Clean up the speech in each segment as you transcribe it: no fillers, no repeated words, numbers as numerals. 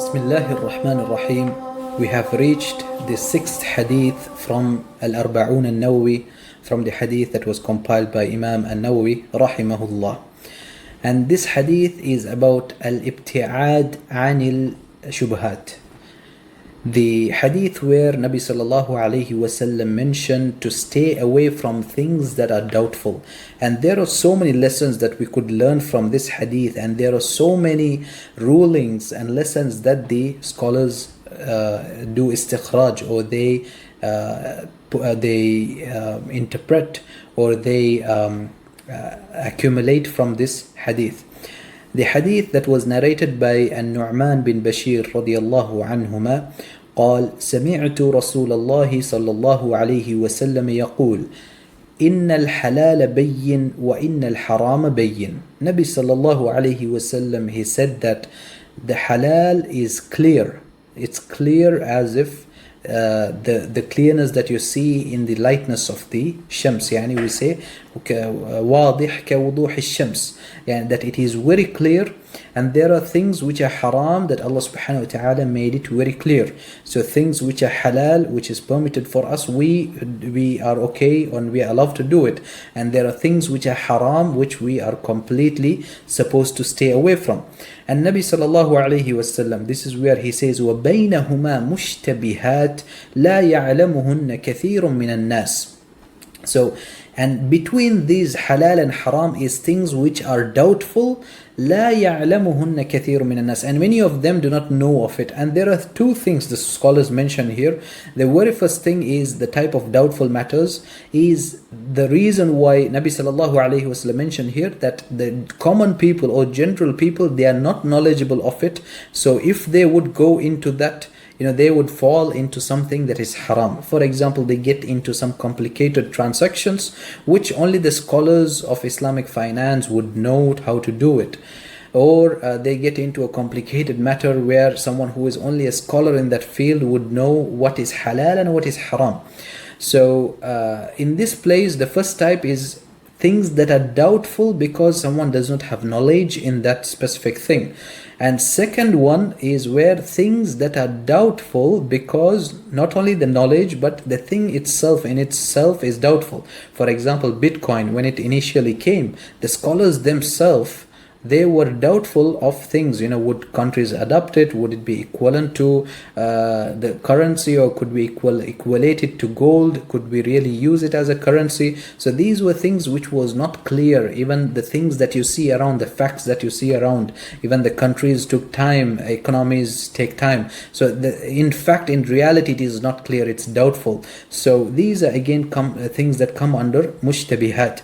Bismillah ar-Rahman ar-Rahim. We have reached the sixth hadith from Al-Arba'un al-Nawawi, from the hadith that was compiled by Imam al-Nawawi rahimahullah. And this hadith is about al-ibti'ad anil shubhat. The hadith where Nabi sallallahu alayhi wasallam mentioned to stay away from things that are doubtful. And there are so many lessons that we could learn from this hadith, and there are so many rulings and lessons that the scholars do istikhraj, or they interpret, or they accumulate from this hadith. The hadith that was narrated by النعمان bin Bashir رضي الله عنهما قال: سمعت رسول الله صلى الله عليه وسلم يقول: إن الحلال بين وإن الحرام بين. Nabi sallallahu alayhi wasallam, he said that the halal is clear. It's clear as if the clearness that you see in the lightness of the shams. Yani we say واضح كوضوح الشمس, yani that it is very clear. And there are things which are haram that Allah subhanahu wa ta'ala made it very clear. So things which are halal, which is permitted for us, we are okay and we are allowed to do it. And there are things which are haram which we are completely supposed to stay away from. And Nabi sallallahu alayhi wasallam, this is where he says وَبَيْنَهُمَا مُشْتَبِهَاتٍ لَا يَعْلَمُهُنَّ كَثِيرٌ مِنَ النَّاسِ. So, and between these halal and haram is things which are doubtful. لا يعلمهن كثير من الناس, and many of them do not know of it. And there are two things the scholars mention here. The very first thing is the type of doubtful matters is the reason why Nabi sallallahu alayhi wasallam mentioned here that the common people or general people, they are not knowledgeable of it. So if they would go into that, they would fall into something that is haram. For example, they get into some complicated transactions which only the scholars of Islamic finance would know how to do it. Or they get into a complicated matter where someone who is only a scholar in that field would know what is halal and what is haram. So in this place, the first type is things that are doubtful because someone does not have knowledge in that specific thing. And second one is where things that are doubtful because not only the knowledge but the thing itself in itself is doubtful. For example, Bitcoin, when it initially came, the scholars themselves, they were doubtful of things. Would countries adopt it? Would it be equivalent to the currency, or could we equate it to gold? Could we really use it as a currency? So these were things which was not clear. Even the things that you see around, the facts that you see around, even the countries took time, economies take time. So in fact, in reality, it is not clear, it's doubtful. So these are again things that come under mushtabihat.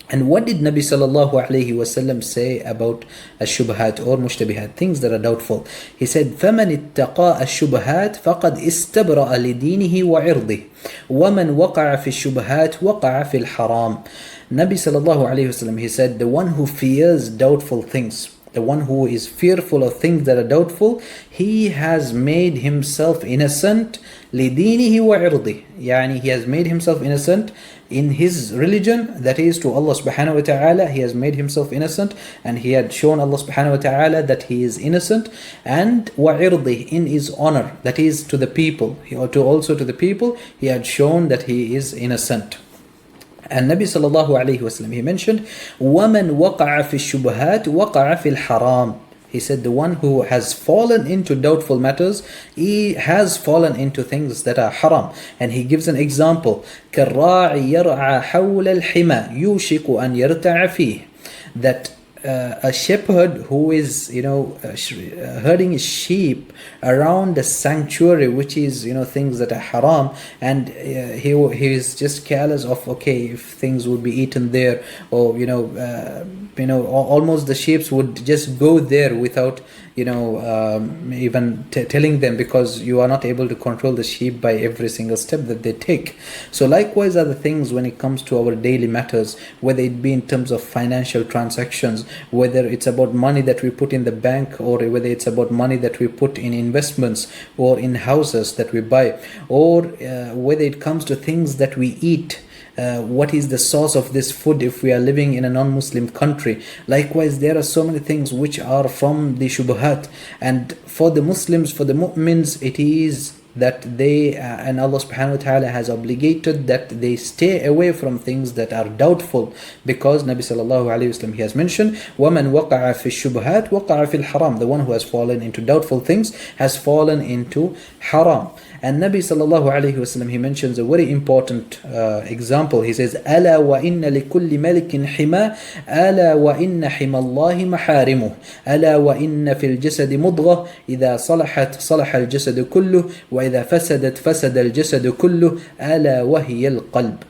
And what did Nabi sallallahu alayhi wasallam say about الشبهات or mushtabihat, things that are doubtful? He said, فَمَنِ اتَّقَى الشُّبْهَاتِ فَقَدْ اسْتَبْرَأَ لِدِينِهِ وَعِرْضِهِ وَمَنْ وَقَعَ فِي الشُّبْهَاتِ وَقَعَ فِي الْحَرَامِ. Nabi sallallahu alayhi wasallam, he said, the one who fears doubtful things, the one who is fearful of things that are doubtful, he has made himself innocent. لِدِينِهِ وَعِرْضِهِ, yani he has made himself innocent in his religion, that is to Allah subhanahu wa ta'ala. He has made himself innocent, and he had shown Allah subhanahu wa ta'ala that he is innocent. And وَعِرْضِهِ, in his honor, that is to the people, also to the people, he had shown that he is innocent. And Nabi sallallahu alayhi wasallam, he mentioned, وَمَنْ وَقَعَ فِي الشُّبْهَاتِ وَقَعَ فِي الْحَرَامِ. He said the one who has fallen into doubtful matters, he has fallen into things that are haram. And he gives an example. كَالرَّاعِ يَرْعَى حَوْلَ الْحِمَى يُوشِكُ أَنْ يَرْتَعَ فِيهِ. That a shepherd who is herding his sheep around the sanctuary, which is things that are haram, and he is just careless of if things would be eaten there, or almost the sheep would just go there without even telling them, because you are not able to control the sheep by every single step that they take. So likewise are the things when it comes to our daily matters, whether it be in terms of financial transactions, whether it's about money that we put in the bank, or whether it's about money that we put in investments or in houses that we buy, or whether it comes to things that we eat. what is the source of this food if we are living in a non-Muslim country. Likewise, there are so many things which are from the Shubhat, and for the Muslims, for the mu'mins, it is that they and Allah subhanahu wa ta'ala has obligated that they stay away from things that are doubtful, because Nabi sallallahu alayhi wasallam, he has mentioned, وَمَنْ وَقَعَ فِي الشُّبْهَاتِ وَقَعَ فِي الْحَرَامِ, the one who has fallen into doubtful things has fallen into haram. And Nabi sallallahu alayhi wasallam, he mentions a very important example. He says, أَلَا وَإِنَّ لِكُلِّ مَلِكٍ حِمَى أَلَا وَإِنَّ حِمَى اللَّهِ مَحَارِمُهُ أَلَا وَإِنَّ فِي الْجَسَدِ مُضْغَةً إِذَا صَلَحَتْ صَلَحَ الْجَسَدُ كُلُّهُ وَإِذَا فَسَدَتْ فَسَدَ الْجَسَدُ كُلُّهُ أَلَا وَهِيَ الْقَلْبُ.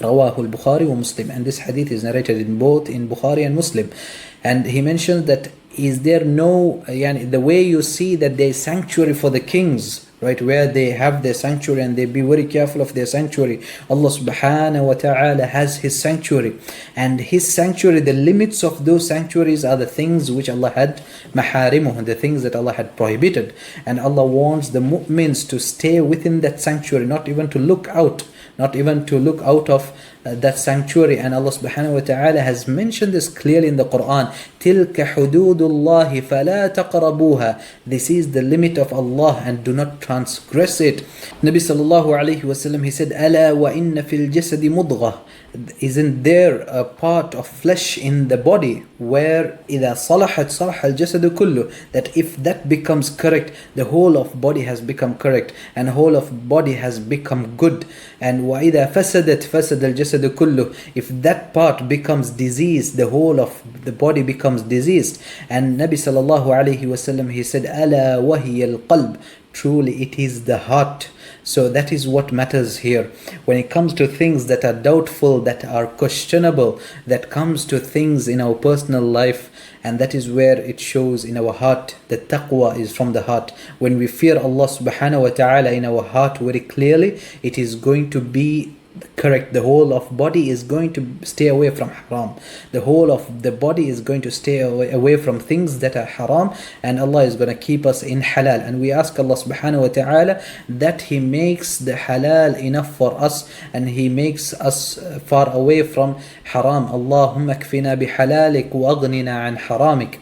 رواه البخاري ومسلم. And this hadith is narrated in both in Bukhari and Muslim. And he mentions that, is there no, the way you see that there is sanctuary for the kings, right, where they have their sanctuary and they be very careful of their sanctuary. Allah subhanahu wa ta'ala has His sanctuary, and His sanctuary, the limits of those sanctuaries are the things which Allah had maharimuh, the things that Allah had prohibited. And Allah wants the mu'mins to stay within that sanctuary, not even to look out of that sanctuary. And Allah subhanahu wa ta'ala has mentioned this clearly in the Quran. تِلْكَ حُدُودُ اللَّهِ فَلَا تَقْرَبُوهَا. This is the limit of Allah, and do not transgress it. Nabi sallallahu alayhi wasallam, he said, أَلَا وَإِنَّ فِي الْجَسَدِ مُضْغَةً. Isn't there a part of flesh in the body where إِذَا صَلَحَتْ صَلَحَ الْجَسَدُ كُلُّهُ, that if that becomes correct, the whole of body has become correct, and the whole of body has become good. And وَإِذَا فَسَدَتْ فَسَدَ الْجَسَدُ كُلُّهُ, if that part becomes diseased, the whole of the body becomes diseased. And Nabi sallallahu alayhi wasallam, he said, أَلَا وَهِيَ الْقَلْبُ. Truly it is the heart. So that is what matters here. When it comes to things that are doubtful, that are questionable, that comes to things in our personal life, and that is where it shows in our heart. The taqwa is from the heart. When we fear Allah subhanahu wa ta'ala in our heart very clearly, it is going to be correct. The whole of body is going to stay away from haram. The whole of the body is going to stay away from things that are haram, and Allah is going to keep us in halal. And we ask Allah subhanahu wa ta'ala that He makes the halal enough for us, and He makes us far away from haram. Allahumma kfina bihalalik wa aghnina an haramik.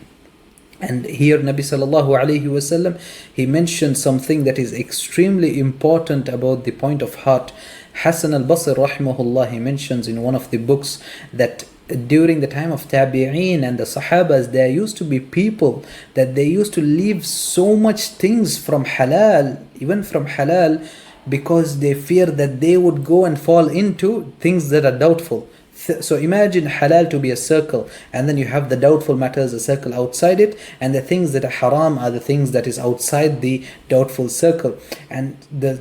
And here Nabi sallallahu alayhi wasallam, he mentioned something that is extremely important about the point of heart. Hassan al-Basri rahimahullah, he mentions in one of the books that during the time of Tabi'een and the Sahabas, there used to be people that they used to leave so much things from halal, even from halal, because they fear that they would go and fall into things that are doubtful. So imagine halal to be a circle, and then you have the doubtful matters, a circle outside it, and the things that are haram are the things that is outside the doubtful circle. And the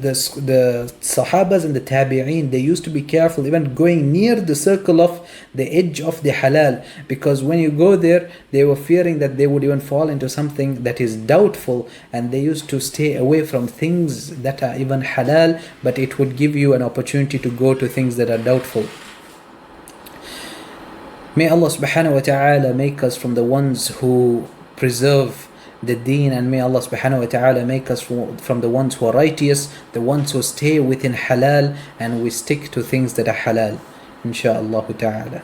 Sahabas and the Tabi'een, they used to be careful even going near the circle of the edge of the halal, because when you go there, they were fearing that they would even fall into something that is doubtful, and they used to stay away from things that are even halal, but it would give you an opportunity to go to things that are doubtful. May Allah subhanahu wa ta'ala make us from the ones who preserve the deen, and may Allah subhanahu wa ta'ala make us from the ones who are righteous, the ones who stay within halal, and we stick to things that are halal, insha'Allah ta'ala.